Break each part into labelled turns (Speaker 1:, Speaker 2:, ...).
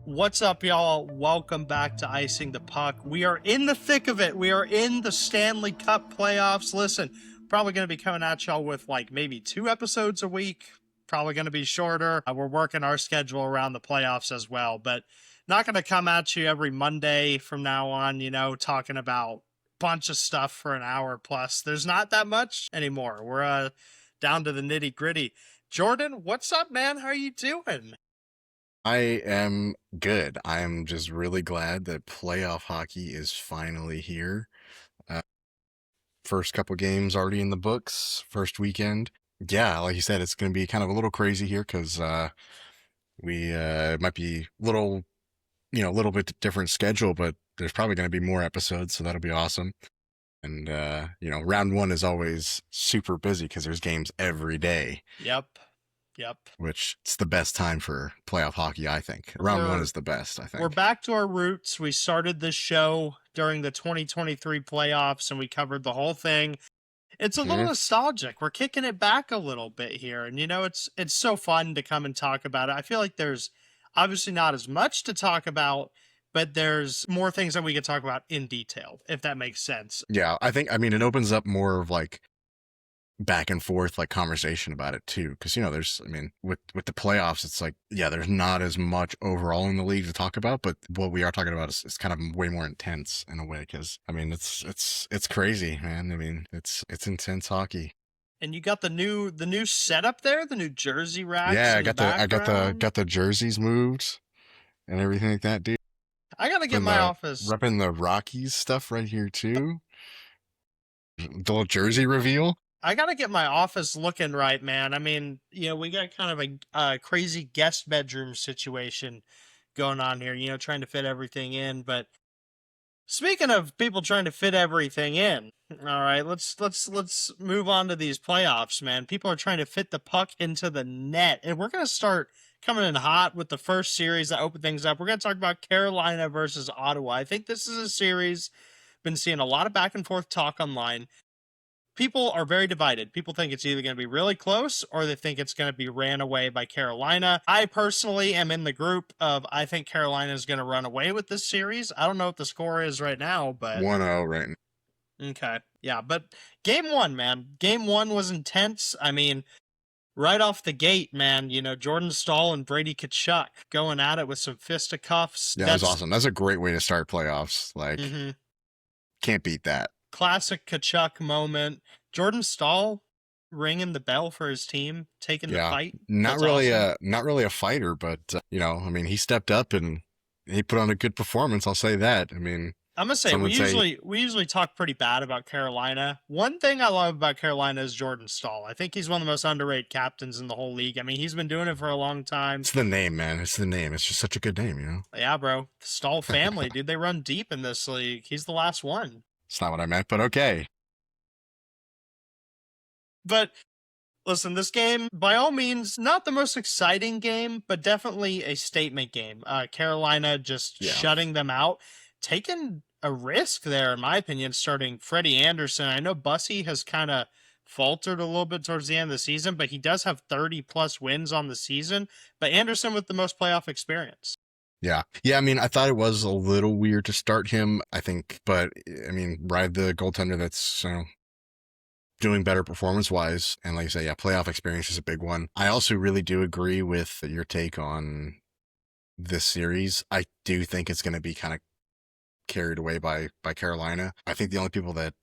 Speaker 1: What's up, y'all? Welcome back to Icing the Puck. We are in the thick of it. We are in the Stanley Cup Playoffs. Listen, probably going to be coming at y'all with like maybe 2 episodes a week. Probably going to be shorter. We're working our schedule around the playoffs as well, but not going to come at you every Monday from now on, talking about a bunch of stuff for an hour plus. There's not that much anymore. We're down to the nitty gritty. Jordan, what's up, man? How are you doing?
Speaker 2: I am good. I am just really glad that playoff hockey is finally here. Uh, First couple games already in the books, first weekend. Yeah, like you said, it's going to be kind of a little crazy here because we might be a little bit different schedule, but there's probably going to be more episodes, so that'll be awesome. And round one is always super busy because there's games every day.
Speaker 1: Yep.
Speaker 2: Which it's the best time for playoff hockey, I think. Round one is the best, I think.
Speaker 1: We're back to our roots. We started this show during the 2023 playoffs, and we covered the whole thing. It's a little nostalgic. We're kicking it back a little bit here, and it's so fun to come and talk about it. I feel like there's obviously not as much to talk about, but there's more things that we can talk about in detail, if that makes sense.
Speaker 2: Yeah, it opens up more of like back and forth like conversation about it too, because with the playoffs, it's like, yeah, there's not as much overall in the league to talk about, but what we are talking about is kind of way more intense in a way, because it's crazy, man. It's intense hockey.
Speaker 1: And you got the new setup there, the new jersey racks.
Speaker 2: Yeah, I got the jerseys moved and everything like that, dude.
Speaker 1: I gotta get my office
Speaker 2: repping the Rockies stuff right here too. The little jersey reveal.
Speaker 1: I gotta get my office looking right, man. We got kind of a crazy guest bedroom situation going on here, trying to fit everything in. But speaking of people trying to fit everything in, all right, let's move on to these playoffs, man. People are trying to fit the puck into the net, and we're gonna start coming in hot with the first series that opened things up. We're gonna talk about Carolina versus Ottawa. I think this is a series. Been seeing a lot of back and forth talk online. People are very divided. People think it's either going to be really close or they think it's going to be ran away by Carolina. I personally am in the group of I think Carolina is going to run away with this series. I don't know what the score is right now, but
Speaker 2: 1-0 right now.
Speaker 1: Okay. Yeah, but game one, man. Game one was intense. Right off the gate, man, Jordan Staal and Brady Tkachuk going at it with some fisticuffs.
Speaker 2: Yeah, that was awesome. That's a great way to start playoffs. Like, can't beat that.
Speaker 1: Classic Tkachuk moment. Jordan Staal ringing the bell for his team, taking the fight.
Speaker 2: Not really a fighter, but he stepped up and he put on a good performance. I'll say that. I'm
Speaker 1: gonna say we usually talk pretty bad about Carolina. One thing I love about Carolina is Jordan Staal. I think he's one of the most underrated captains in the whole league. He's been doing it for a long time.
Speaker 2: It's the name, man. It's the name. It's just such a good name,
Speaker 1: Yeah, bro. The Staal family, dude. They run deep in this league. He's the last one.
Speaker 2: It's not what I meant, but okay.
Speaker 1: But listen, this game, by all means, not the most exciting game, but definitely a statement game. Carolina just shutting them out, taking a risk there, in my opinion, starting Freddie Anderson. I know Bussy has kind of faltered a little bit towards the end of the season, but he does have 30-plus wins on the season. But Anderson with the most playoff experience.
Speaker 2: Yeah. I thought it was a little weird to start him, I think, but ride the goaltender that's doing better performance-wise, and like you say, playoff experience is a big one. I also really do agree with your take on this series. I do think it's going to be kind of carried away by Carolina. I think the only people that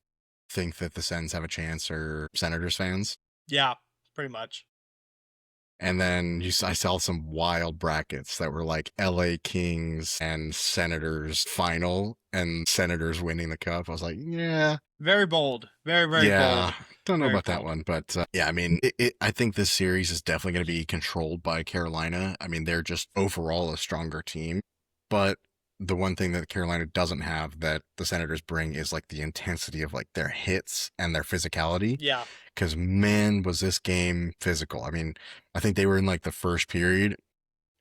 Speaker 2: think that the Sens have a chance are Senators fans.
Speaker 1: Yeah, pretty much.
Speaker 2: And then I saw some wild brackets that were like LA Kings and Senators final and Senators winning the cup. I was like, yeah.
Speaker 1: Very bold. Very, very bold.
Speaker 2: Don't know about that one. But I think this series is definitely going to be controlled by Carolina. They're just overall a stronger team. But the one thing that Carolina doesn't have that the Senators bring is like the intensity of like their hits and their physicality.
Speaker 1: Yeah.
Speaker 2: Because man, was this game physical. I think they were in like the first period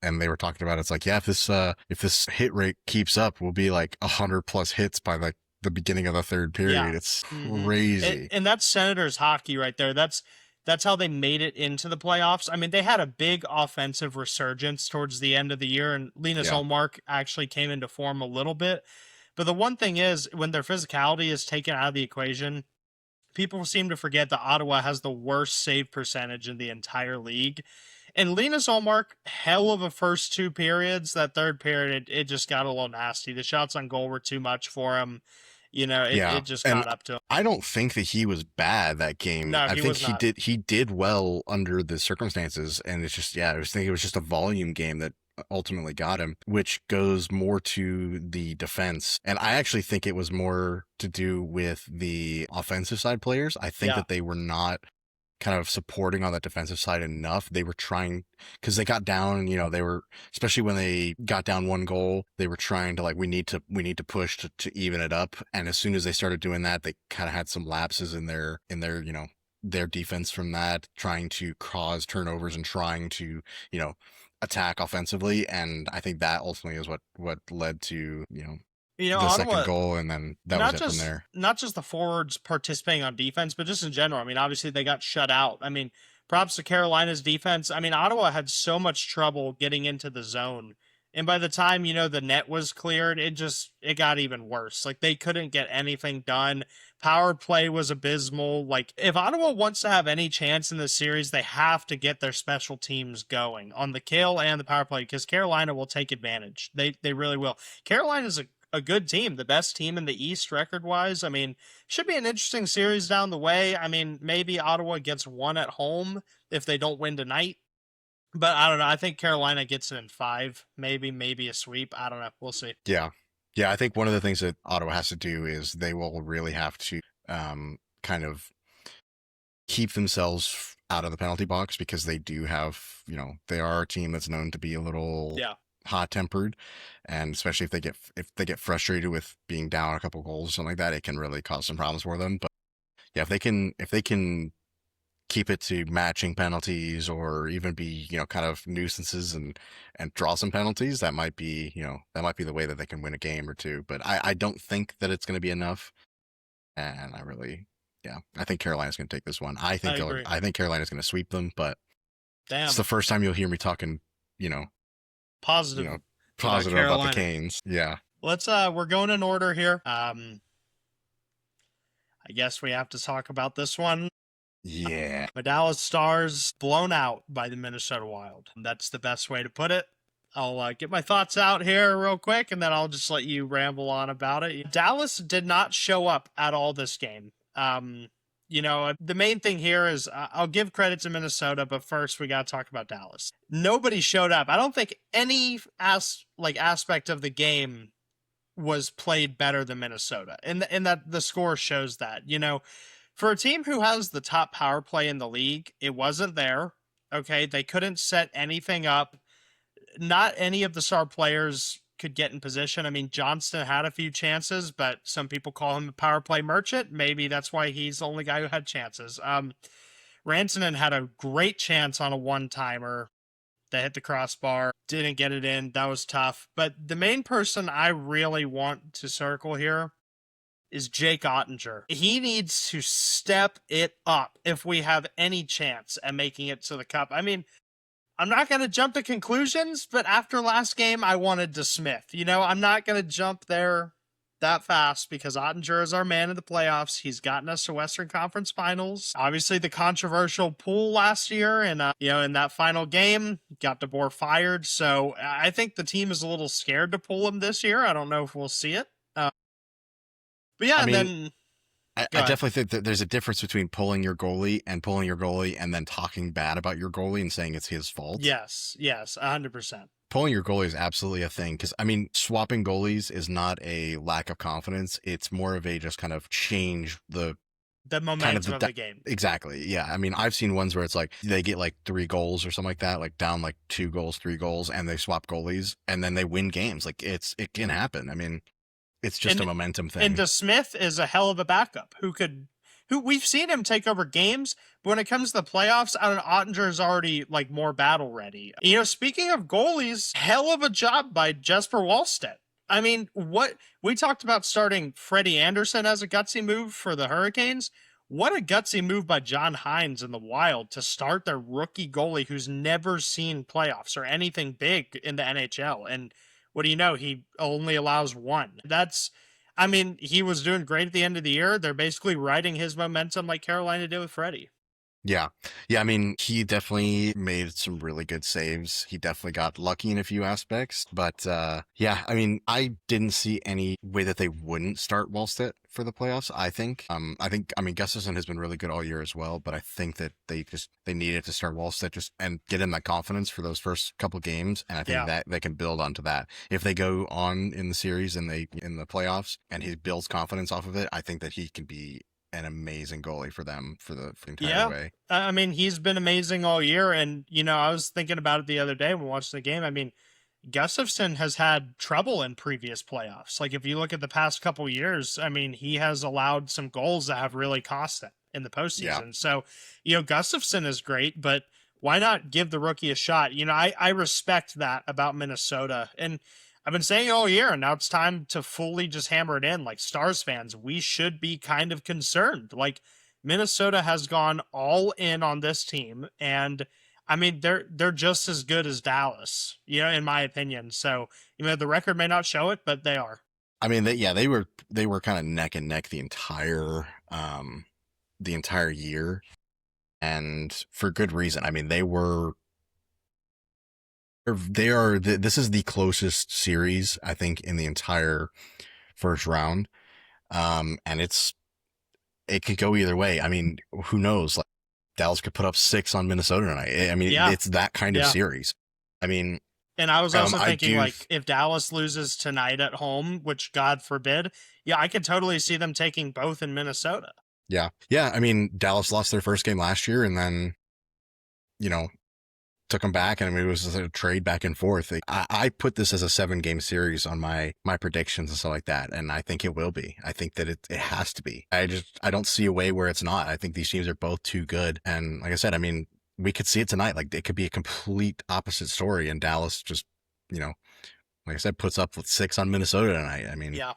Speaker 2: and they were talking about it's like, yeah, if this hit rate keeps up, we'll be like 100+ hits by like the beginning of the third period. It's crazy.
Speaker 1: And that's Senators hockey right there. That's That's how they made it into the playoffs. I mean, they had a big offensive resurgence towards the end of the year, and Linus
Speaker 2: Yeah.
Speaker 1: Olmark actually came into form a little bit. But the one thing is, when their physicality is taken out of the equation, people seem to forget that Ottawa has the worst save percentage in the entire league. And Linus Olmark, hell of a first two periods. That third period, it just got a little nasty. The shots on goal were too much for him. You know,
Speaker 2: Yeah.
Speaker 1: it just
Speaker 2: And
Speaker 1: caught up to him.
Speaker 2: I don't think that he was bad that game.
Speaker 1: No,
Speaker 2: I
Speaker 1: he
Speaker 2: think
Speaker 1: was not.
Speaker 2: he did well under the circumstances, and it's just, yeah, I was thinking it was just a volume game that ultimately got him, which goes more to the defense. And I actually think it was more to do with the offensive side players. I think
Speaker 1: Yeah.
Speaker 2: that they were not kind of supporting on that defensive side enough. They were trying, because they got down, they were, especially when they got down one goal, they were trying to, like, we need to push to even it up. And as soon as they started doing that, they kind of had some lapses in their their defense from that, trying to cause turnovers and trying to, attack offensively. And I think that ultimately is what led to, the second
Speaker 1: Ottawa,
Speaker 2: goal. And then that was
Speaker 1: not
Speaker 2: it from
Speaker 1: just
Speaker 2: there.
Speaker 1: not just the forwards participating on defense, but just in general. I mean, obviously they got shut out. I mean, props to Carolina's defense. I mean, Ottawa had so much trouble getting into the zone. And by the time, the net was cleared, it got even worse. Like they couldn't get anything done. Power play was abysmal. Like if Ottawa wants to have any chance in this series, they have to get their special teams going on the kill and the power play because Carolina will take advantage. They really will. Carolina's a good team, the best team in the East record wise. I mean, should be an interesting series down the way. I mean, maybe Ottawa gets one at home if they don't win tonight. But I don't know. I think Carolina gets it in five, maybe a sweep. I don't know. We'll see.
Speaker 2: Yeah. Yeah, I think one of the things that Ottawa has to do is they will really have to kind of keep themselves out of the penalty box, because they do have, they are a team that's known to be a little
Speaker 1: Yeah,
Speaker 2: hot-tempered, and especially if they get frustrated with being down a couple goals or something like that, it can really cause some problems for them. But yeah, if they can keep it to matching penalties, or even be, kind of nuisances, and draw some penalties, that might be the way that they can win a game or two. But I don't think that it's going to be enough. And yeah, I think Carolina's going to take this one. I
Speaker 1: I
Speaker 2: think
Speaker 1: agree.
Speaker 2: I think Carolina's going to sweep them, but it's the
Speaker 1: Damn,
Speaker 2: first time you'll hear me talking, you know, you
Speaker 1: positive
Speaker 2: know,
Speaker 1: about
Speaker 2: positive about the
Speaker 1: Carolina.
Speaker 2: Canes. Yeah.
Speaker 1: We're going in order here. I guess we have to talk about this one.
Speaker 2: Yeah.
Speaker 1: The Dallas Stars blown out by the Minnesota Wild. That's the best way to put it. I'll get my thoughts out here real quick, and then I'll just let you ramble on about it. Dallas did not show up at all this game. The main thing here is I'll give credit to Minnesota, but first we got to talk about Dallas. Nobody showed up. I don't think any aspect of the game was played better than Minnesota, and that the score shows that. For a team who has the top power play in the league, it wasn't there. Okay, they couldn't set anything up. Not any of the star players could get in position. I mean, Johnston had a few chances, but some people call him a power play merchant. Maybe that's why he's the only guy who had chances. Rantanen had a great chance on a one-timer that hit the crossbar, didn't get it in. That was tough. But the main person I really want to circle here is Jake Ottinger. He needs to step it up if we have any chance at making it to the cup. I mean, I'm not going to jump to conclusions, but after last game, I wanted to Smith. I'm not going to jump there that fast because Ottinger is our man in the playoffs. He's gotten us to Western Conference Finals. Obviously, the controversial pool last year, and in that final game, got DeBoer fired. So I think the team is a little scared to pull him this year. I don't know if we'll see it. But yeah,
Speaker 2: I
Speaker 1: and
Speaker 2: mean,
Speaker 1: then go
Speaker 2: I
Speaker 1: ahead.
Speaker 2: definitely think that there's a difference between pulling your goalie and then talking bad about your goalie and saying it's his fault.
Speaker 1: Yes, 100%.
Speaker 2: Pulling your goalie is absolutely a thing, because I mean, swapping goalies is not a lack of confidence. It's more of a just kind of change the
Speaker 1: The
Speaker 2: kind of
Speaker 1: momentum of the game.
Speaker 2: exactly. Yeah. I mean, I've seen ones where it's like they get like 3 goals or something like that, like down like 2 goals, 3 goals, and they swap goalies and then they win games. Like it can happen. I mean, it's just a
Speaker 1: And
Speaker 2: momentum
Speaker 1: and
Speaker 2: thing.
Speaker 1: DeSmith is a hell of a backup who we've seen him take over games, but when it comes to the playoffs, I don't know, Ottinger is already like more battle ready. Speaking of goalies, hell of a job by Jesper Wallstedt. I mean, what we talked about starting Freddie Anderson as a gutsy move for the Hurricanes. what a gutsy move by John Hines in the Wild to start their rookie goalie who's never seen playoffs or anything big in the NHL. And what do you know? He only allows one. I mean, he was doing great at the end of the year. They're basically riding his momentum like Carolina did with Freddie.
Speaker 2: Yeah. Yeah, I mean, he definitely made some really good saves. He definitely got lucky in a few aspects, but yeah, I mean, I didn't see any way that they wouldn't start Wallstedt for the playoffs, I think. I mean, Gustafsson has been really good all year as well, but I think that they needed to start Wallstedt just and get him that confidence for those first couple games, and I think
Speaker 1: Yeah.
Speaker 2: that they can build onto that. If they go on in the series and they in the playoffs and he builds confidence off of it, I think that he can be an amazing goalie for them for the entire
Speaker 1: Yeah.
Speaker 2: way.
Speaker 1: I mean, he's been amazing all year. And, I was thinking about it the other day when watching the game. I mean, Gustafsson has had trouble in previous playoffs. Like if you look at the past couple years, I mean, he has allowed some goals that have really cost them in the
Speaker 2: Yeah.
Speaker 1: postseason. So, Gustafsson is great, but why not give the rookie a shot? I respect that about Minnesota. And I've been saying it all year, and now it's time to fully just hammer it in. Like Stars fans, we should be kind of concerned. Like Minnesota has gone all in on this team, and I mean, they're just as good as Dallas, in my opinion. So, the record may not show it, but they are.
Speaker 2: I mean, they were kind of neck and neck the entire year, and for good reason. I mean, this is the closest series I think in the entire first round. And it could go either way. I mean, who knows? Like Dallas could put up 6 on Minnesota tonight. I mean,
Speaker 1: Yeah,
Speaker 2: it's that kind of
Speaker 1: yeah.
Speaker 2: series. I mean,
Speaker 1: And I was also
Speaker 2: I
Speaker 1: thinking,
Speaker 2: do.
Speaker 1: like, if Dallas loses tonight at home, which God forbid, yeah, I could totally see them taking both in Minnesota.
Speaker 2: Yeah. Yeah. I mean, Dallas lost their first game last year and then, you know, took them back. And I mean, it was a trade back and forth. I put this as a 7-game series on my predictions and stuff like that. And I think it will be. I think that it has to be. I don't see a way where it's not. I think these teams are both too good. And like I said, I mean, we could see it tonight. Like it could be a complete opposite story. And Dallas just, you know, like I said, puts up with 6 on Minnesota tonight. I mean,
Speaker 1: Yeah,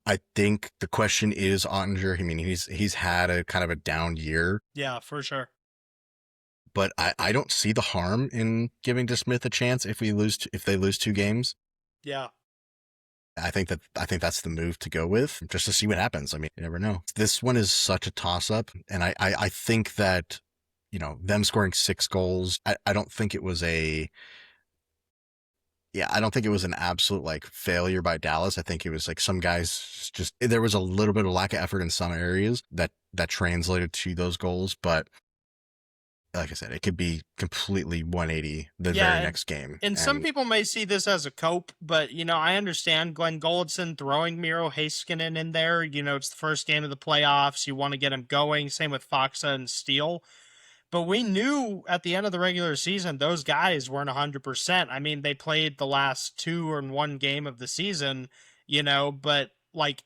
Speaker 2: I think the question is Ottinger. I mean, he's had a kind of a down year,
Speaker 1: yeah, for sure.
Speaker 2: but I don't see the harm in giving DeSmith a chance if they lose 2 games.
Speaker 1: Yeah,
Speaker 2: I think that's the move to go with just to see what happens. I mean, you never know. This one is such a toss up, and I think that them scoring 6 goals. I don't think it was I don't think it was an absolute like failure by Dallas. I think it was like some guys just there was a little bit of lack of effort in some areas that translated to those goals, but like I said, it could be completely 180 the
Speaker 1: yeah,
Speaker 2: very next game.
Speaker 1: and some
Speaker 2: And
Speaker 1: people may see this as a cope, but I understand Glenn Goldson throwing Miro Heiskanen in there. It's the first game of the playoffs. You want to get him going. Same with Foxa and Steele. But we knew at the end of the regular season, those guys weren't 100%. I mean, they played the last 2 and 1 game of the season, but like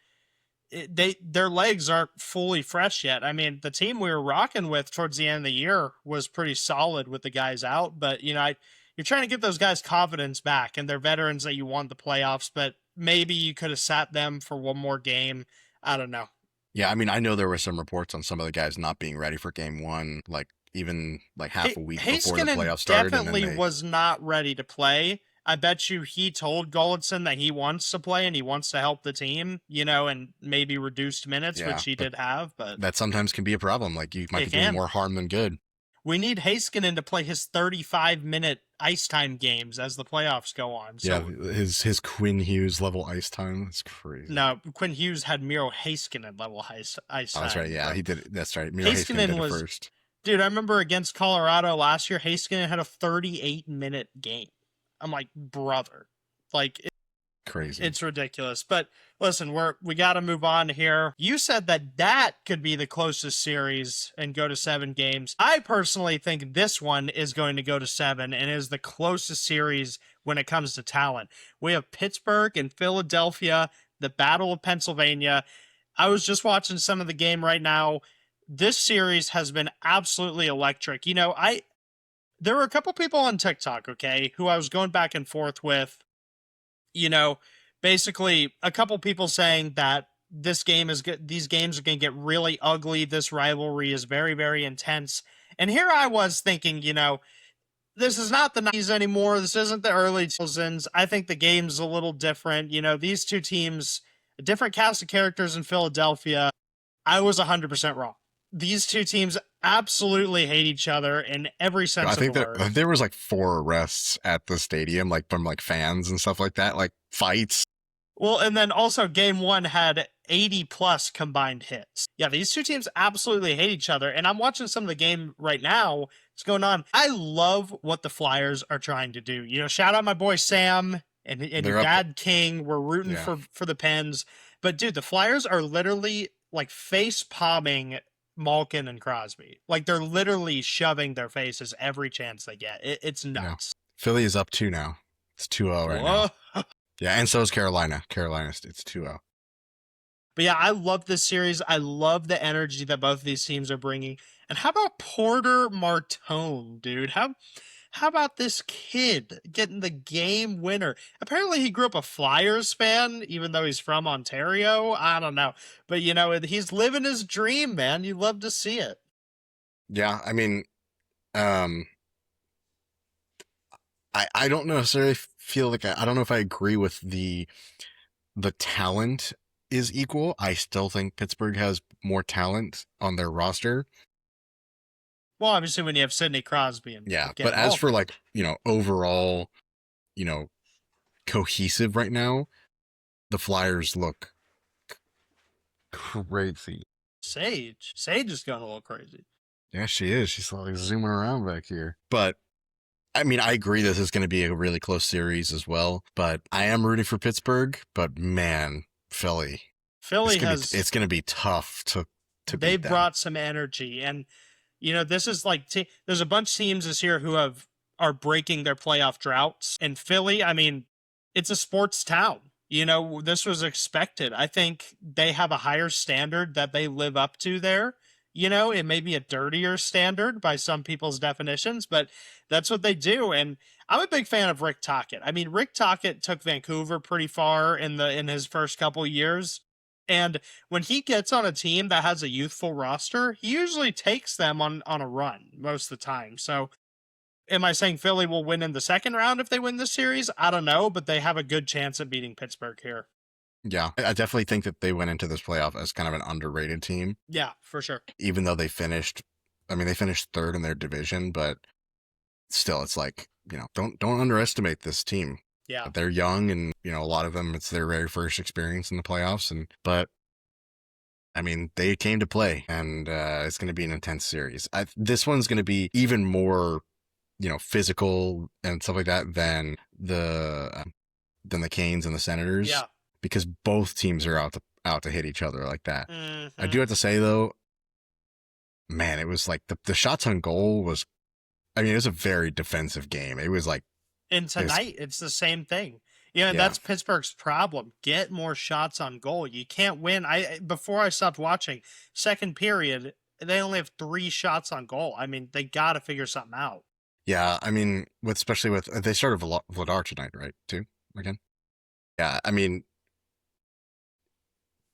Speaker 1: their legs aren't fully fresh yet. I mean, the team we were rocking with towards the end of the year was pretty solid with the guys out, but you're trying to get those guys confidence back, and they're veterans that you won the playoffs, but maybe you could have sat them for one more game. I don't know.
Speaker 2: yeah, I mean, I know there were some reports on some of the guys not being ready for game 1, like even like half a week before the
Speaker 1: Heiskanen
Speaker 2: playoffs started, and then
Speaker 1: definitely
Speaker 2: they
Speaker 1: was not ready to play. I bet you he told Gulletson that he wants to play and he wants to help the team, and maybe reduced minutes,
Speaker 2: yeah,
Speaker 1: which he
Speaker 2: but
Speaker 1: did have, but
Speaker 2: that sometimes can be a problem. Like you might
Speaker 1: it
Speaker 2: be doing
Speaker 1: can.
Speaker 2: more harm than good.
Speaker 1: We need Heiskanen to play his 35-minute ice time games as the playoffs go on.
Speaker 2: Yeah,
Speaker 1: So
Speaker 2: his Quinn Hughes level ice time. That's crazy.
Speaker 1: no, Quinn Hughes had Miro Heiskanen level ice
Speaker 2: Oh, that's right.
Speaker 1: time.
Speaker 2: Yeah,
Speaker 1: But
Speaker 2: he did it. That's right. Miro Heiskanen did
Speaker 1: Heiskanen
Speaker 2: it
Speaker 1: was,
Speaker 2: first.
Speaker 1: dude, I remember against Colorado last year, Heiskanen had a 38-minute game. I'm like, brother. Like,
Speaker 2: Crazy.
Speaker 1: it's ridiculous. But listen, we got to move on here. You said that could be the closest series and go to 7 games. I personally think this one is going to go to 7 and is the closest series when it comes to talent. We have Pittsburgh and Philadelphia, the Battle of Pennsylvania. I was just watching some of the game right now. This series has been absolutely electric. There were a couple people on TikTok, okay, who I was going back and forth with, you know, basically a couple people saying that this game is good. These games are going to get really ugly. This rivalry is very, very intense. And here I was thinking, this is not the 90s anymore. This isn't the early 2000s. I think the game's a little different. These two teams, a different cast of characters in Philadelphia. I was 100% wrong. These two teams absolutely hate each other in every
Speaker 2: I
Speaker 1: sense of the
Speaker 2: think that
Speaker 1: word.
Speaker 2: there was like 4 arrests at the stadium, like from like fans and stuff like that, like fights.
Speaker 1: Well, and then also game one had 80 plus combined hits. Yeah, these two teams absolutely hate each other. And I'm watching some of the game right now. What's going on? I love what the Flyers are trying to do. Shout out my boy Sam and your
Speaker 2: They're up.
Speaker 1: dad King. We're rooting
Speaker 2: Yeah.
Speaker 1: for the Pens. But dude, the Flyers are literally like face palming Malkin and Crosby. Like they're literally shoving their faces every chance they get. It's nuts.
Speaker 2: Philly is up 2 now. It's 2-0 right now.
Speaker 1: Whoa.
Speaker 2: Yeah, and so is Carolina. It's 2-0.
Speaker 1: But yeah, I love this series. I love the energy that both of these teams are bringing. And how about Porter Martone, dude? How about this kid getting the game winner? Apparently he grew up a Flyers fan, even though he's from Ontario. I don't know. But he's living his dream, man. You love to see it.
Speaker 2: Yeah, I mean, I don't necessarily feel like I don't know if I agree with the talent is equal. I still think Pittsburgh has more talent on their roster.
Speaker 1: Well, obviously when you have Sidney Crosby and
Speaker 2: Yeah, but as for like, overall, cohesive right now, the Flyers look crazy.
Speaker 1: Sage is going a little crazy.
Speaker 2: Yeah, she is. She's like zooming around back here. But I mean, I agree this is going to be a really close series as well. But I am rooting for Pittsburgh. But man, Philly it's going to be tough to
Speaker 1: they
Speaker 2: beat them.
Speaker 1: brought some energy, and this is like there's a bunch of teams this year who are breaking their playoff droughts, and Philly, I mean, it's a sports town. This was expected. I think they have a higher standard that they live up to there. It may be a dirtier standard by some people's definitions, but that's what they do. And I'm a big fan of Rick Tocchet. I mean, Rick Tocchet took Vancouver pretty far in his first couple years. And when he gets on a team that has a youthful roster, he usually takes them on a run most of the time. So am I saying Philly will win in the second round if they win this series? I don't know, but they have a good chance at beating Pittsburgh here.
Speaker 2: Yeah, I definitely think that they went into this playoff as kind of an underrated team.
Speaker 1: Yeah, for sure.
Speaker 2: Even though they finished third in their division, but still, it's like, don't underestimate this team.
Speaker 1: Yeah.
Speaker 2: They're young and, a lot of them, it's their very first experience in the playoffs. But I mean, they came to play, and it's going to be an intense series. This one's going to be even more, physical and stuff like that than the Canes and the Senators.
Speaker 1: Yeah.
Speaker 2: Because both teams are out to hit each other like that.
Speaker 1: Mm-hmm.
Speaker 2: I do have to say though, man, it was like the shots on goal was, I mean, it was a very defensive game. It was like,
Speaker 1: and tonight it's the same thing. Yeah, that's Pittsburgh's problem. Get more shots on goal. You can't win. Before I stopped watching, second period, they only have 3 shots on goal. I mean, they got to figure something out.
Speaker 2: Yeah, I mean, especially with they started Vladar tonight, right? Too again. Yeah, I mean,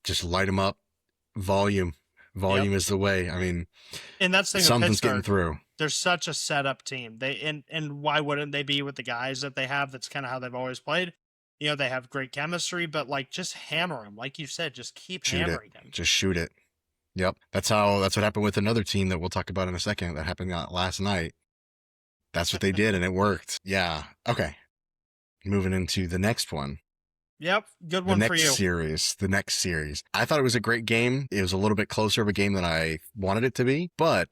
Speaker 2: just light them up. Volume is the way. I mean,
Speaker 1: and that's the thing.
Speaker 2: Something's getting through.
Speaker 1: They're such a setup team. And why wouldn't they be with the guys that they have? That's kind of how they've always played. They have great chemistry, but like just hammer them, like you said, just keep hammering them.
Speaker 2: Just shoot it. Yep, that's what happened with another team that we'll talk about in a second. That happened last night. That's what they did, and it worked. Yeah. Okay. Moving into the next one.
Speaker 1: Yep, good one for you.
Speaker 2: The next series. I thought it was a great game. It was a little bit closer of a game than I wanted it to be, but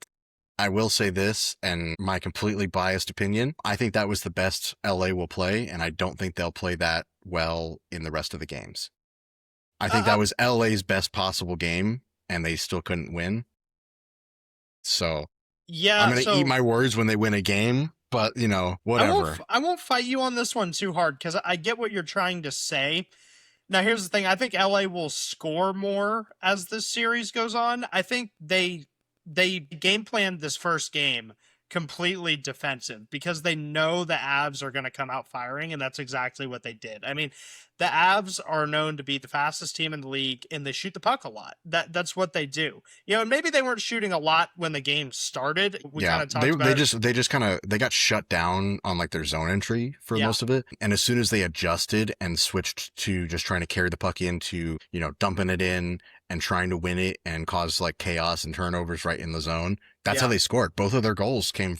Speaker 2: I will say this, and my completely biased opinion, I think that was the best LA will play, and I don't think they'll play that well in the rest of the games. I think that was LA's best possible game, and they still couldn't win. So,
Speaker 1: yeah,
Speaker 2: I'm going to eat my words when they win a game. But, whatever.
Speaker 1: I won't fight you on this one too hard because I get what you're trying to say. Now, here's the thing. I think LA will score more as this series goes on. I think they game planned this first game completely defensive because they know the Avs are going to come out firing, and that's exactly what they did. I mean, the Avs are known to be the fastest team in the league, and they shoot the puck a lot. That's what they do. And maybe they weren't shooting a lot when the game started. We kind
Speaker 2: Yeah,
Speaker 1: of talked about it.
Speaker 2: they just kind of they got shut down on like their zone entry for
Speaker 1: Yeah.
Speaker 2: most of it, and as soon as they adjusted and switched to just trying to carry the puck into dumping it in and trying to win it and cause like chaos and turnovers right in the zone, that's how
Speaker 1: Yeah.
Speaker 2: they scored. Both of their goals came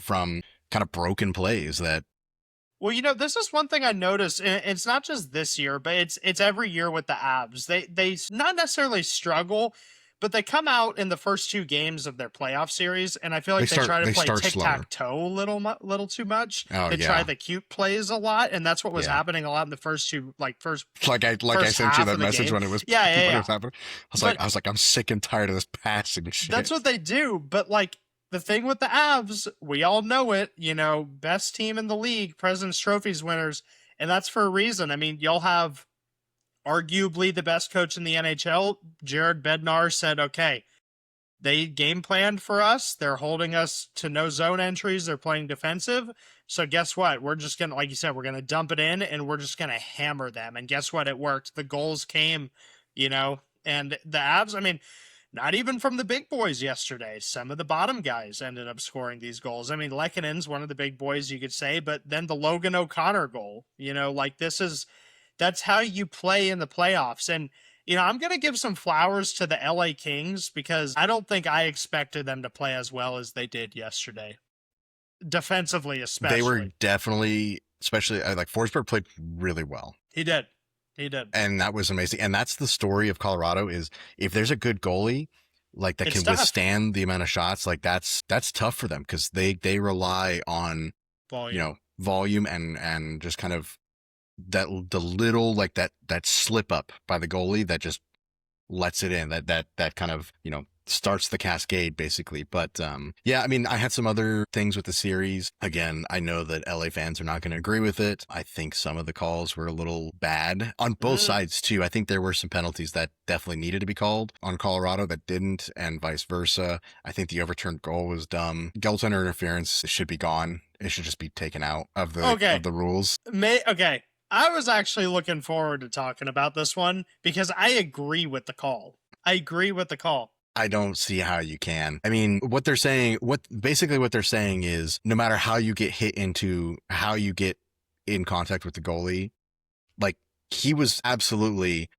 Speaker 2: from kind of broken plays that.
Speaker 1: Well, this is one thing I noticed, and it's not just this year, but it's every year with the Avs. They not necessarily struggle, but they come out in the first two games of their playoff series, and I feel like they try to play
Speaker 2: start
Speaker 1: tic
Speaker 2: slower.
Speaker 1: tac toe little too much.
Speaker 2: Oh,
Speaker 1: They
Speaker 2: yeah.
Speaker 1: try the cute plays a lot, and that's what was
Speaker 2: Yeah.
Speaker 1: happening a lot in the first two, first.
Speaker 2: Like I
Speaker 1: first
Speaker 2: sent you
Speaker 1: half
Speaker 2: that
Speaker 1: of the
Speaker 2: message
Speaker 1: game.
Speaker 2: when it was
Speaker 1: Yeah,
Speaker 2: when it
Speaker 1: yeah.
Speaker 2: was happening.
Speaker 1: But
Speaker 2: I was like I'm sick and tired of this passing shit.
Speaker 1: that's what they do. But the thing with the Avs, we all know it. Best team in the league, President's Trophies winners, and that's for a reason. I mean, you'll have arguably the best coach in the NHL, Jared Bednar, said, okay, they game planned for us. They're holding us to no zone entries. They're playing defensive. So guess what? We're just going to, like you said, we're going to dump it in and we're just going to hammer them. And guess what? It worked. The goals came, and the Avs, I mean, not even from the big boys yesterday. Some of the bottom guys ended up scoring these goals. I mean, Lekkonen's one of the big boys, you could say, but then the Logan O'Connor goal, that's how you play in the playoffs. And, I'm going to give some flowers to the LA Kings because I don't think I expected them to play as well as they did yesterday. Defensively, especially.
Speaker 2: They were definitely, especially like Forsberg played really well.
Speaker 1: He did.
Speaker 2: And that was amazing. And that's the story of Colorado is if there's a good goalie like that can withstand the amount of shots, like that's tough for them because they rely on volume and just kind of the little like that slip up by the goalie that just lets it in that kind of starts the cascade basically. But yeah, I mean, I had some other things with the series. Again, I know that LA fans are not going to agree with it. I think some of the calls were a little bad on both sides too. I think there were some penalties that definitely needed to be called on Colorado that didn't, and vice versa. I think the overturned goal was dumb. Goaltender interference should be gone. It should just be taken out of the rules.
Speaker 1: Okay. I was actually looking forward to talking about this one because I agree with the call.
Speaker 2: I don't see how you can. I mean, what they're saying is no matter how you get how you get in contact with the goalie, like he was absolutely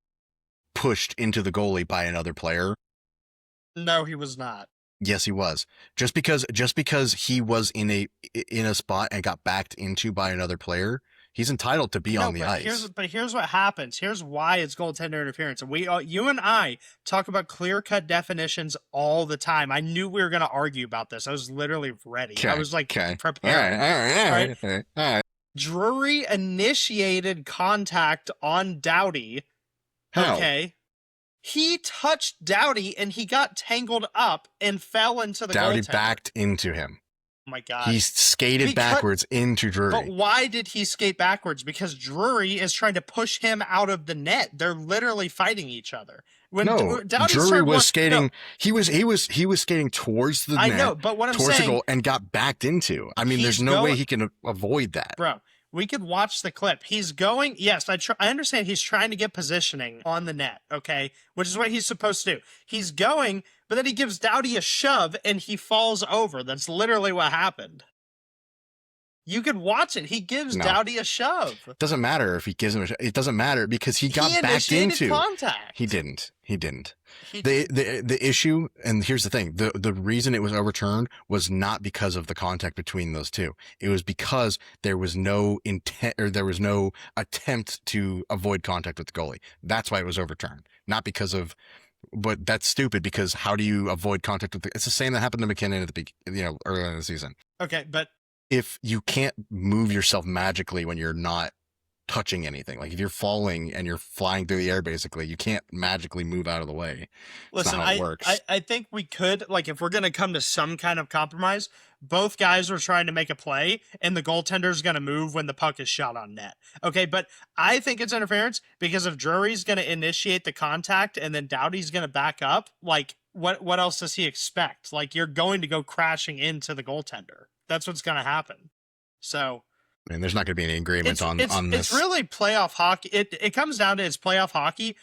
Speaker 2: pushed into the goalie by another player.
Speaker 1: No, he was not.
Speaker 2: Yes, he was. Just because he was in a spot and got backed into by another player, he's entitled to be on the ice.
Speaker 1: Here's what happens. Here's why it's goaltender interference. And you and I talk about clear-cut definitions all the time. I knew we were going to argue about this. I was literally ready. I was prepared.
Speaker 2: All right.
Speaker 1: Drury initiated contact on Doughty.
Speaker 2: How?
Speaker 1: Okay. He touched Doughty and he got tangled up and fell into the goaltender.
Speaker 2: Doughty backed into him.
Speaker 1: Oh my God.
Speaker 2: He skated backwards into Drury.
Speaker 1: But why did he skate backwards? Because Drury is trying to push him out of the net. They're literally fighting each other.
Speaker 2: Drury was skating. No. He was skating towards the net.
Speaker 1: I know, but what I'm
Speaker 2: towards
Speaker 1: saying,
Speaker 2: the goal and got backed into. I mean, there's no way he can avoid that,
Speaker 1: bro. We could watch the clip. He's going. Yes, I understand. He's trying to get positioning on the net. Okay, which is what he's supposed to do. He's going, but then he gives Doughty a shove and he falls over. That's literally what happened. You could watch it. He gives Doughty a shove.
Speaker 2: It doesn't matter if he gives him a shove. It doesn't matter because he got backed into
Speaker 1: contact.
Speaker 2: He didn't. The issue, and here's the thing, the reason it was overturned was not because of the contact between those two. It was because there was no intent or there was no attempt to avoid contact with the goalie. That's why it was overturned. Not because of, but that's stupid because how do you avoid contact with it's the same that happened to McKinnon at the earlier in the season.
Speaker 1: Okay, but
Speaker 2: if you can't move yourself magically when you're not touching anything, like if you're falling and you're flying through the air, basically, you can't magically move out of the way.
Speaker 1: Listen,
Speaker 2: how it works.
Speaker 1: I think we could, if we're going to come to some kind of compromise, both guys were trying to make a play and the goaltender's going to move when the puck is shot on net. Okay, but I think it's interference because if Drury's going to initiate the contact and then Doughty's going to back up, what else does he expect? Like, you're going to go crashing into the goaltender. That's what's going to happen. So
Speaker 2: And there's not going to be any agreements
Speaker 1: it's
Speaker 2: on
Speaker 1: it's
Speaker 2: this.
Speaker 1: really playoff hockey. It comes down to it's playoff hockey.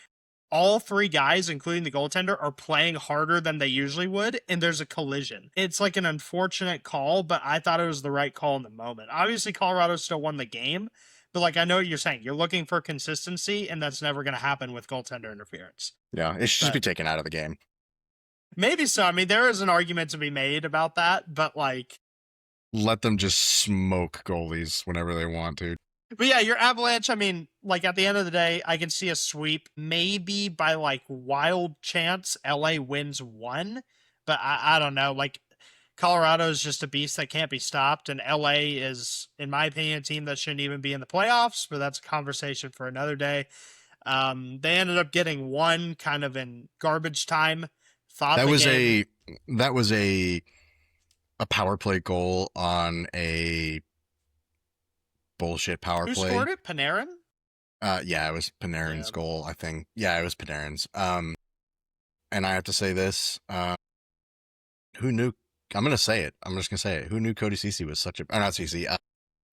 Speaker 1: All three guys, including the goaltender, are playing harder than they usually would, and there's a collision. It's like an unfortunate call, but I thought it was the right call in the moment. Obviously, Colorado still won the game, but like I know what you're saying. You're looking for consistency, and that's never going to happen with goaltender interference.
Speaker 2: Yeah, it should just be
Speaker 1: But
Speaker 2: taken out of the game.
Speaker 1: maybe so. I mean, there is an argument to be made about that, but like,
Speaker 2: Let them just smoke goalies whenever they want to.
Speaker 1: but yeah, your Avalanche, I mean, like at the end of the day, I can see a sweep. Maybe by like wild chance, LA wins one, but I don't know. Like Colorado is just a beast that can't be stopped, and LA is, in my opinion, a team that shouldn't even be in the playoffs, but that's a conversation for another day. They ended up getting one kind of in garbage time. Thought
Speaker 2: That
Speaker 1: the
Speaker 2: was
Speaker 1: game.
Speaker 2: a power play goal on a bullshit power
Speaker 1: Who
Speaker 2: play.
Speaker 1: scored it? Panarin?
Speaker 2: Yeah, it was Panarin's
Speaker 1: Yeah.
Speaker 2: goal, I think. Yeah, it was Panarin's. And I have to say this, who knew? I'm gonna say it. I'm just gonna say it. Who knew Cody Ceci was such a? Not Ceci.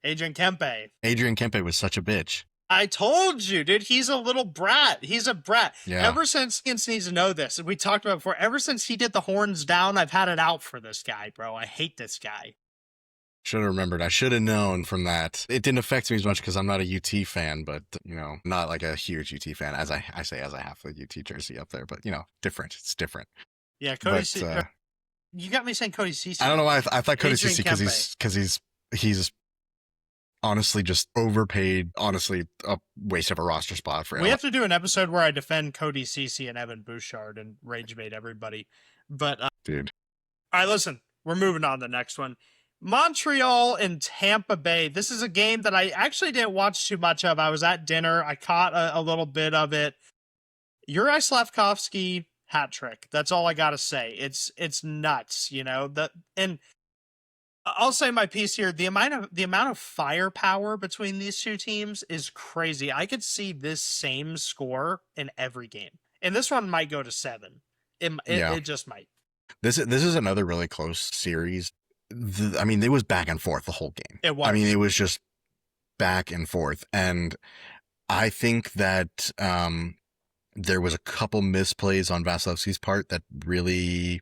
Speaker 1: Adrian Kempe.
Speaker 2: Adrian Kempe was such a bitch.
Speaker 1: I told you, dude, he's a little brat. He's a brat.
Speaker 2: Yeah.
Speaker 1: Ever since Skins needs to know this, we talked about it before, ever since he did the horns down, I've had it out for this guy, bro. I hate this guy.
Speaker 2: Should have remembered. I should have known from that. It didn't affect me as much because I'm not a UT fan, but not like a huge UT fan. As I say, as I have the UT jersey up there, but different. It's different.
Speaker 1: Yeah, Cody.
Speaker 2: But,
Speaker 1: You got me saying Cody Ceci.
Speaker 2: I don't know why I thought Cody
Speaker 1: Adrian
Speaker 2: Ceci
Speaker 1: Kempe.
Speaker 2: because he's honestly just overpaid. Honestly, a waste of a roster spot for
Speaker 1: We
Speaker 2: LA.
Speaker 1: have to do an episode where I defend Cody Ceci and Evan Bouchard and rage bait everybody. But
Speaker 2: Dude.
Speaker 1: all right, listen, we're moving on to the next one. Montreal and Tampa Bay. This is a game that I actually didn't watch too much of. I was at dinner. I caught a little bit of it. Yuri Slavkovsky hat trick. That's all I gotta say. It's nuts, and I'll say my piece here. The amount of firepower between these two teams is crazy. I could see this same score in every game, and this one might go to 7. It just might.
Speaker 2: This is another really close series. I mean, it was back and forth the whole game.
Speaker 1: It was.
Speaker 2: I mean, it was just back and forth, and I think that there was a couple misplays on Vasilevsky's part that really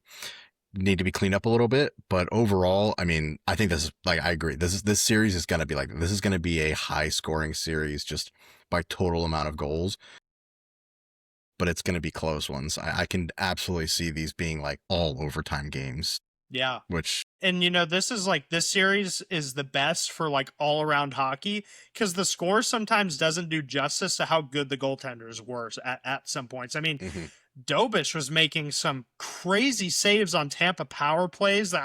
Speaker 2: need to be cleaned up a little bit. But overall, I mean, I think this is like, I agree. This series is going to be like, this is going to be a high scoring series just by total amount of goals. But it's going to be close ones. I can absolutely see these being like all overtime games.
Speaker 1: Yeah.
Speaker 2: Which,
Speaker 1: and this is like, this series is the best for like all around hockey because the score sometimes doesn't do justice to how good the goaltenders were at some points. I mean, Dobich was making some crazy saves on Tampa power plays that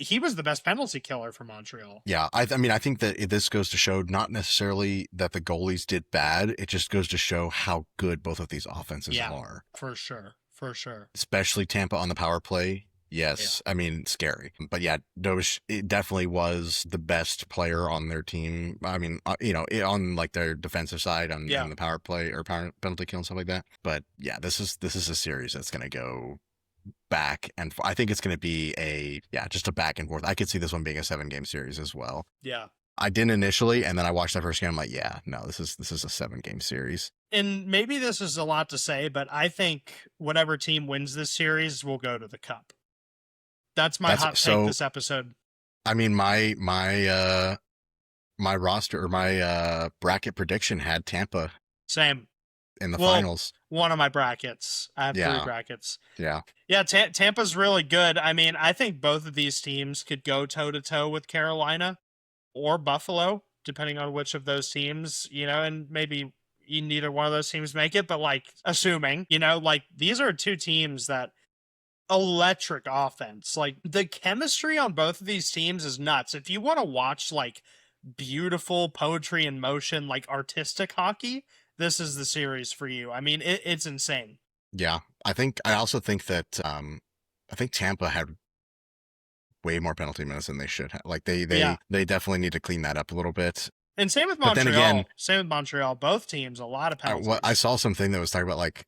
Speaker 1: he was the best penalty killer for Montreal.
Speaker 2: Yeah. I mean, I think that this goes to show not necessarily that the goalies did bad. It just goes to show how good both of these offenses are.
Speaker 1: For sure. For sure.
Speaker 2: Especially Tampa on the power play. Yes, yeah. I mean, scary. But yeah, Dobich, it definitely was the best player on their team. I mean, on like their defensive side on the power play or penalty kill and stuff like that. But yeah, this is a series that's going to go back and I think it's going to be just a back and forth. I could see this one being a 7-game series as well.
Speaker 1: Yeah.
Speaker 2: I didn't initially, and then I watched that first game. I'm like, yeah, no, this is a 7-game series.
Speaker 1: And maybe this is a lot to say, but I think whatever team wins this series will go to the Cup. That's my hot take this episode.
Speaker 2: I mean, my roster or my bracket prediction had Tampa.
Speaker 1: Same.
Speaker 2: In the finals.
Speaker 1: One of my brackets. I have 3 brackets.
Speaker 2: Yeah.
Speaker 1: Yeah, Tampa's really good. I mean, I think both of these teams could go toe-to-toe with Carolina or Buffalo, depending on which of those teams, and maybe neither one of those teams make it, but like assuming, these are 2 teams that electric offense. Like the chemistry on both of these teams is nuts. If you want to watch like beautiful poetry in motion, like artistic hockey, this is the series for you. I mean, it's insane.
Speaker 2: Yeah. I also think that I think Tampa had way more penalty minutes than they should have. Like they definitely need to clean that up a little bit.
Speaker 1: And same with Montreal. Same with Montreal. Both teams, a lot of penalties.
Speaker 2: I saw something that was talking about like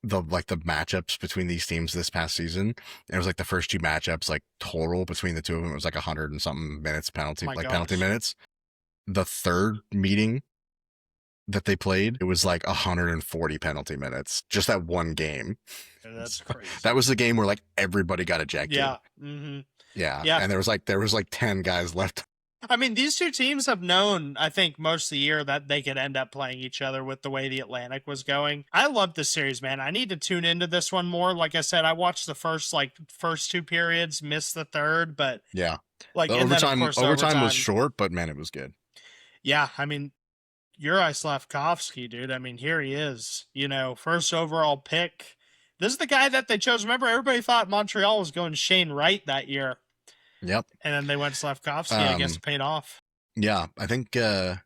Speaker 2: the matchups between these teams this past season. And it was like the first two matchups, like total between the two of them, it was like 100 and something minutes
Speaker 1: Oh my
Speaker 2: penalty
Speaker 1: gosh.
Speaker 2: minutes. The third meeting that they played, it was like 140 penalty minutes, just that one game.
Speaker 1: That's
Speaker 2: So that
Speaker 1: crazy.
Speaker 2: was the game where like everybody got ejected.
Speaker 1: Yeah. Mm-hmm.
Speaker 2: Yeah,
Speaker 1: Yeah.
Speaker 2: and there was like 10 guys left.
Speaker 1: I mean, these two teams have known, I think, most of the year that they could end up playing each other with the way the Atlantic was going. I love this series, man. I need to tune into this one more. Like I said, I watched the first two periods, missed the third, but
Speaker 2: Yeah,
Speaker 1: like,
Speaker 2: the
Speaker 1: and then of course
Speaker 2: overtime was
Speaker 1: overtime.
Speaker 2: short, but man, it was good.
Speaker 1: Yeah, I mean, Yuri Slavkovsky, dude. I mean, here he is. First overall pick. This is the guy that they chose. Remember, everybody thought Montreal was going Shane Wright that year,
Speaker 2: Yep.
Speaker 1: and then they went Slavkovsky. I guess
Speaker 2: Um,
Speaker 1: it paid off.
Speaker 2: yeah, I think yeah,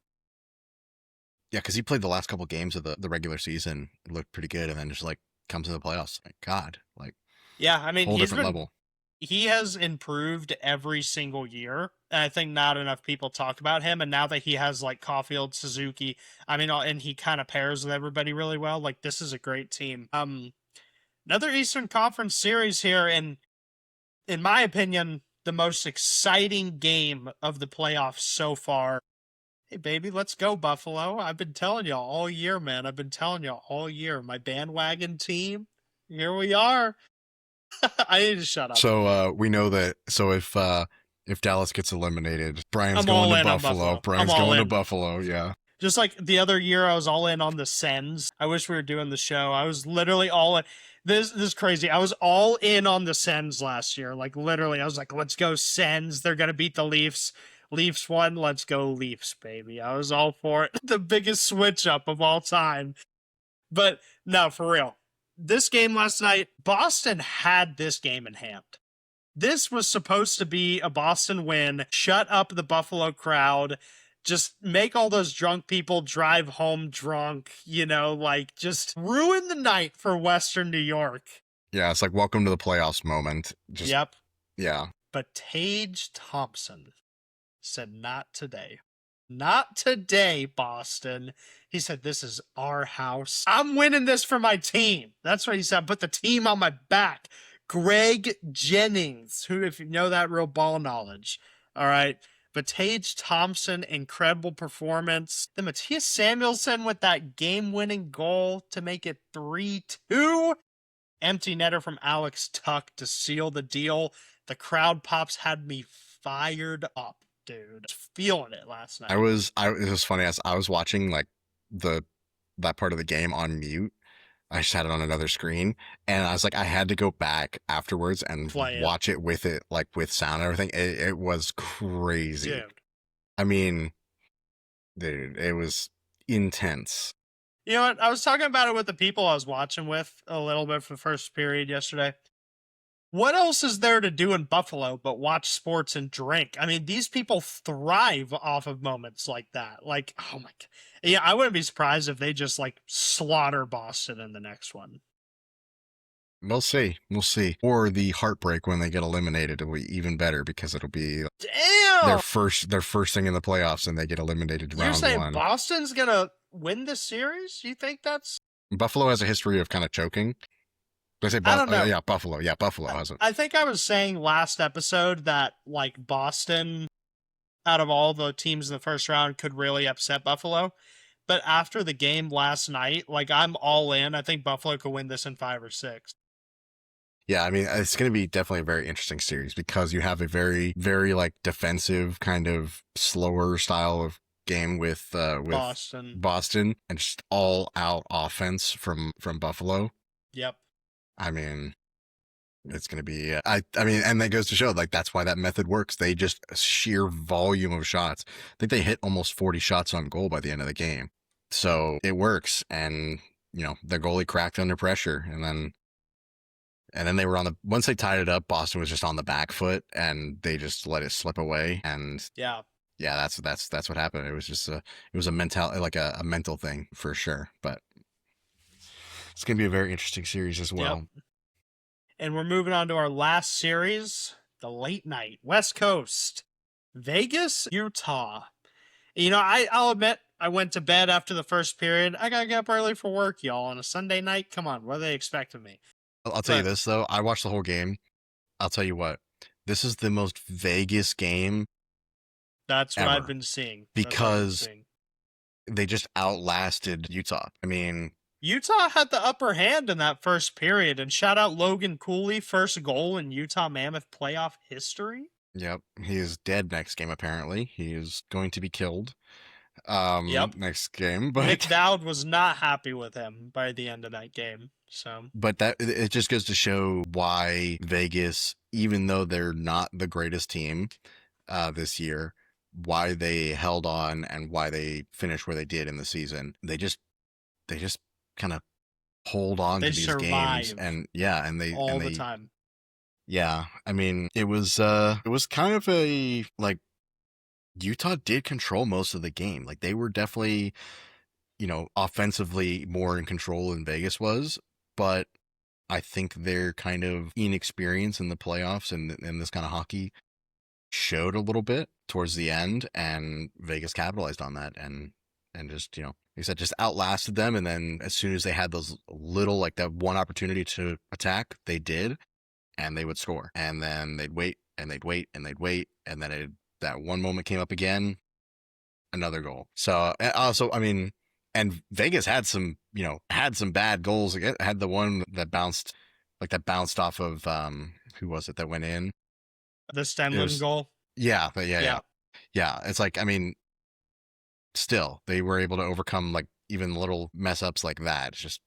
Speaker 2: because he played the last couple games of the regular season, looked pretty good, and then just like comes to the playoffs. Like God, like
Speaker 1: Yeah, I mean,
Speaker 2: whole different level.
Speaker 1: he has improved every single year. And I think not enough people talk about him. And now that he has like Caulfield, Suzuki, I mean, and he kind of pairs with everybody really well. Like, this is a great team. Another Eastern Conference series here, and in my opinion, the most exciting game of the playoffs so far. Hey, baby, let's go, Buffalo. I've been telling y'all all year, man. I've been telling y'all all year. My bandwagon team. Here we are. I need to shut up.
Speaker 2: So we know that. So if Dallas gets eliminated, Brian's
Speaker 1: I'm
Speaker 2: going
Speaker 1: all
Speaker 2: to
Speaker 1: in on
Speaker 2: Buffalo.
Speaker 1: Buffalo. I'm
Speaker 2: Brian's
Speaker 1: all
Speaker 2: going to
Speaker 1: in.
Speaker 2: Buffalo. Yeah.
Speaker 1: Just like the other year, I was all in on the Sens. I wish we were doing the show. I was literally all in. This is crazy. I was all in on the Sens last year. Like, literally, I was like, let's go Sens. They're gonna beat the Leafs. Leafs won. Let's go Leafs, baby. I was all for it. The biggest switch up of all time. But no, for real. This game last night, Boston had this game in hand. This was supposed to be a Boston win, shut up the Buffalo crowd, just make all those drunk people drive home drunk, like just ruin the night for Western New York.
Speaker 2: Yeah, it's like welcome to the playoffs moment. Just
Speaker 1: Yep.
Speaker 2: yeah.
Speaker 1: But Tage Thompson said, not today. Not today, Boston. He said, this is our house. I'm winning this for my team. That's what he said. Put the team on my back. Greg Jennings, who, if you know that real ball knowledge, all right. But Tage Thompson, incredible performance. Then Matthias Samuelsson with that game-winning goal to make it 3-2. Empty netter from Alex Tuck to seal the deal. The crowd pops had me fired up, dude. Feeling it last night.
Speaker 2: It was funny as I was watching like the that part of the game on mute. I just had it on another screen, and I was like, I had to go back afterwards and
Speaker 1: Play it.
Speaker 2: watch it with like with sound and everything. It was crazy.
Speaker 1: Dude.
Speaker 2: I mean, dude, it was intense.
Speaker 1: You know what? I was talking about it with the people I was watching with a little bit for the first period yesterday. What else is there to do in Buffalo but watch sports and drink? I mean, these people thrive off of moments like that. Like, oh my God. Yeah, I wouldn't be surprised if they just like slaughter Boston in the next one.
Speaker 2: We'll see. We'll see. Or the heartbreak when they get eliminated will be even better because it'll be
Speaker 1: Damn!
Speaker 2: their first thing in the playoffs and they get eliminated
Speaker 1: You're
Speaker 2: round
Speaker 1: saying
Speaker 2: one.
Speaker 1: Boston's gonna win this series? You think that's?
Speaker 2: Buffalo has a history of kind of choking. Did I say
Speaker 1: I don't know.
Speaker 2: yeah, Buffalo. Yeah, Buffalo has it.
Speaker 1: I think I was saying last episode that like Boston, out of all the teams in the first round, could really upset Buffalo. But after the game last night, like I'm all in. I think Buffalo could win this in 5 or 6.
Speaker 2: Yeah, I mean, it's going to be definitely a very interesting series because you have a very, very like defensive kind of slower style of game with
Speaker 1: Boston.
Speaker 2: Boston and just all out offense from Buffalo.
Speaker 1: Yep.
Speaker 2: I mean, it's going to be I mean, and that goes to show like that's why that method works. They just sheer volume of shots. I think they hit almost 40 shots on goal by the end of the game. So it works, and the goalie cracked under pressure, and then they were once they tied it up, Boston was just on the back foot and they just let it slip away. And
Speaker 1: Yeah.
Speaker 2: that's what happened. It was just it was a mental thing for sure. But it's going to be a very interesting series as well.
Speaker 1: Yep. And we're moving on to our last series, the late night West Coast, Vegas, Utah. I'll admit I went to bed after the first period. I gotta get up early for work, y'all, on a Sunday night. Come on, what do they expect of me?
Speaker 2: I'll tell you
Speaker 1: But
Speaker 2: this though, I watched the whole game. I'll tell you what, this is the most Vegas game
Speaker 1: that's what I've
Speaker 2: ever
Speaker 1: been seeing. That's what I've been
Speaker 2: because
Speaker 1: seeing.
Speaker 2: they just outlasted Utah. I mean,
Speaker 1: Utah had the upper hand in that first period, and shout out Logan Cooley, first goal in Utah Mammoth playoff history.
Speaker 2: yep, he is dead next game apparently. He is going to be killed
Speaker 1: Yep.
Speaker 2: next game,
Speaker 1: Nick
Speaker 2: but
Speaker 1: Dowd was not happy with him by the end of that game. So
Speaker 2: that it just goes to show why Vegas, even though they're not the greatest team this year, why they held on and why they finished where they did in the season. They just kind of hold on
Speaker 1: they
Speaker 2: to these games,
Speaker 1: survive
Speaker 2: and yeah,
Speaker 1: all the time.
Speaker 2: yeah, I mean, it was kind of a like Utah did control most of the game. Like they were definitely, offensively more in control than Vegas was, but I think their kind of inexperience in the playoffs and this kind of hockey showed a little bit towards the end, and Vegas capitalized on that and just, like I said, just outlasted them. And then as soon as they had those little, like that one opportunity to attack, they did, and they would score. And then they'd wait and they'd wait and they'd wait. And then that one moment came up again, another goal. So also, I mean, and Vegas had some, had some bad goals. It had the one that bounced off of, who was it that went in?
Speaker 1: The
Speaker 2: It
Speaker 1: Stenlund
Speaker 2: was,
Speaker 1: goal.
Speaker 2: yeah, yeah, yeah.
Speaker 1: Yeah.
Speaker 2: Yeah. It's like, I mean, still, they were able to overcome like even little mess ups like that. It's just,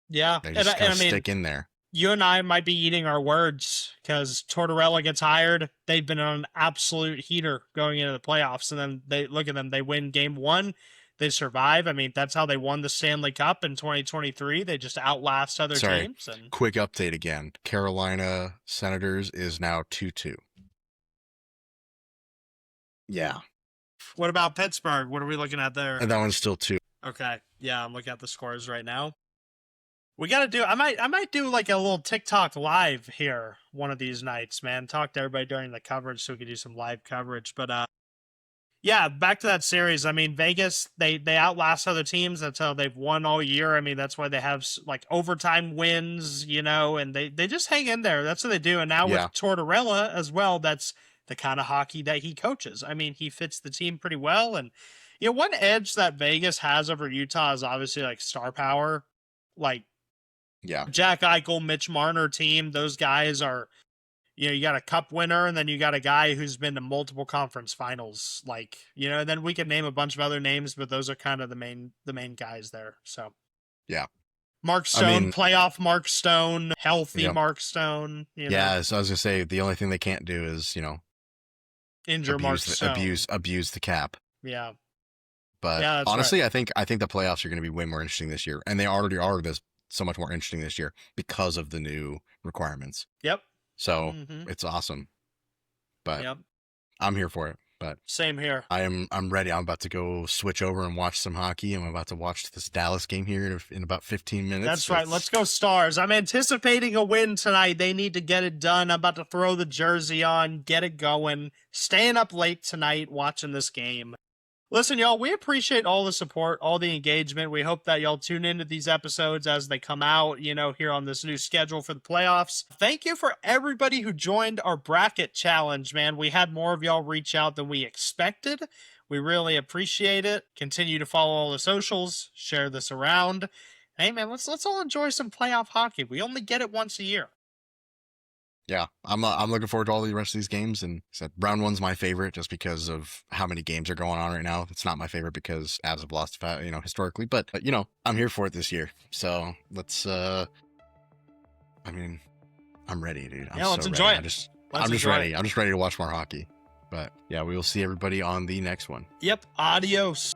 Speaker 1: Yeah.
Speaker 2: they
Speaker 1: And,
Speaker 2: just
Speaker 1: and
Speaker 2: kind
Speaker 1: I
Speaker 2: of
Speaker 1: mean,
Speaker 2: stick in there.
Speaker 1: you and I might be eating our words because Tortorella gets hired. They've been on an absolute heater going into the playoffs. And then they look at them, they win game one. They survive. I mean, that's how they won the Stanley Cup in 2023. They just outlast other
Speaker 2: Sorry,
Speaker 1: teams. And
Speaker 2: quick update again. Carolina Senators is now 2-2. Yeah.
Speaker 1: what about Pittsburgh? What are we looking at there?
Speaker 2: And that one's still 2.
Speaker 1: Okay. Yeah, I'm looking at the scores right now. We got to do I might do like a little TikTok live here one of these nights, man. Talk to everybody during the coverage so we can do some live coverage. But yeah, back to that series. I mean, Vegas, they outlast other teams. That's how they've won all year. I mean, that's why they have like overtime wins, and they just hang in there. That's what they do. And now with
Speaker 2: Yeah.
Speaker 1: Tortorella as well, that's the kind of hockey that he coaches. I mean, he fits the team pretty well. And one edge that Vegas has over Utah is obviously like star power. Like
Speaker 2: Yeah.
Speaker 1: Jack Eichel, Mitch Marner team, those guys are, you got a cup winner and then you got a guy who's been to multiple conference finals. Like, and then we could name a bunch of other names, but those are kind of the main guys there. So,
Speaker 2: Yeah.
Speaker 1: Mark Stone,
Speaker 2: I mean,
Speaker 1: playoff Mark Stone, healthy
Speaker 2: yep.
Speaker 1: Mark Stone,
Speaker 2: Yeah, so I was gonna say the only thing they can't do is,
Speaker 1: injure Mark Stone.
Speaker 2: abuse the cap.
Speaker 1: Yeah.
Speaker 2: But
Speaker 1: Yeah, that's
Speaker 2: honestly,
Speaker 1: right.
Speaker 2: I think the playoffs are going to be way more interesting this year, and they already are so much more interesting this year because of the new requirements.
Speaker 1: Yep.
Speaker 2: So it's awesome. But
Speaker 1: Yep.
Speaker 2: I'm here for it. But
Speaker 1: Same here.
Speaker 2: I'm ready. I'm about to go switch over and watch some hockey. I'm about to watch this Dallas game here in about 15 minutes.
Speaker 1: That's right. Let's go Stars. I'm anticipating a win tonight. They need to get it done. I'm about to throw the jersey on, get it going. Staying up late tonight watching this game. Listen, y'all, we appreciate all the support, all the engagement. We hope that y'all tune into these episodes as they come out, here on this new schedule for the playoffs. Thank you for everybody who joined our bracket challenge, man. We had more of y'all reach out than we expected. We really appreciate it. Continue to follow all the socials, share this around. Hey, man, let's all enjoy some playoff hockey. We only get it once a year.
Speaker 2: Yeah, I'm looking forward to all the rest of these games. And said round one's my favorite just because of how many games are going on right now. It's not my favorite because Avs have lost, historically, but I'm here for it this year. So let's. I mean, I'm ready, dude. I'm
Speaker 1: let's
Speaker 2: so
Speaker 1: enjoy
Speaker 2: ready.
Speaker 1: it.
Speaker 2: I'm just ready. I'm just ready to watch more hockey. But yeah, we will see everybody on the next one.
Speaker 1: Yep. Adios.